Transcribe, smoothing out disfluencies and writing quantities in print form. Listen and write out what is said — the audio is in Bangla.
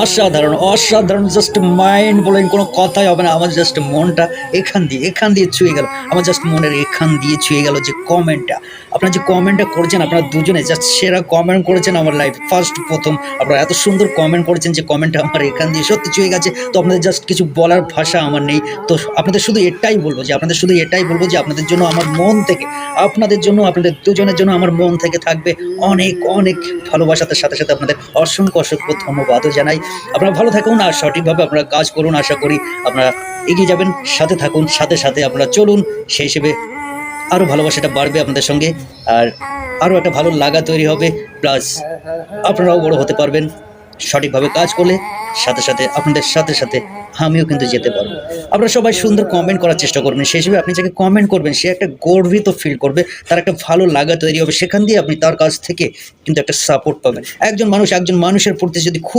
অসাধারণ, অসাধারণ, জাস্ট মাইন্ড ব্লোয়িং, কোনো কথাই হবে না। আমার জাস্ট মনটা এখান দিয়ে ছুঁয়ে গেল। আমার জাস্ট মনের এখান দিয়ে ছুঁয়ে গেল যে কমেন্টটা। আপনারা যে কমেন্টটা করেছেন, আপনারা দুজনে জাস্ট সেরা কমেন্ট করেছেন আমার লাইফে। ফার্স্ট ১ম আপনারা এত সুন্দর কমেন্ট করেছেন যে কমেন্টটা আমার এখান দিয়ে সত্যি ছুঁয়ে গেছে। তো আপনাদের জাস্ট কিছু বলার ভাষা আমার নেই। তো আপনাদের শুধু এটাই বলব যে আপনাদের জন্য আমার মন থেকে, আপনাদের জন্য, আপনাদের দুজনের জন্য আমার মন থেকে থাকবে অনেক, অনেক ভালোবাসার সাথে আপনাদের অসংখ্য ধন্যবাদও জানাই। আপনারা ভালো থাকুন আর সঠিকভাবে আপনারা কাজ করুন। আশা করি আপনারা এগিয়ে যাবেন। সাথে থাকুন, সাথে আপনারা চলুন। সেই হিসেবে আরও ভালোবাসাটা বাড়বে আপনাদের সঙ্গে। আর আরও একটা ভালো লাগা তৈরি হবে। প্লাস আপনারাও বড় হতে পারবেন সঠিকভাবে কাজ করলে। সাথে আপনাদের সাথে আমিও কিন্তু যেতে পারবো। আপনারা সবাই সুন্দর কমেন্ট করার চেষ্টা করবেন। সেই হিসেবে আপনি যাকে কমেন্ট করবেন সে একটা গর্বিত ফিল করবে, তার একটা ভালো লাগা তৈরি হবে। সেখান দিয়ে আপনি তার কাছ থেকে কিন্তু একটা সাপোর্ট পাবেন। একজন মানুষের প্রতি যদি খুব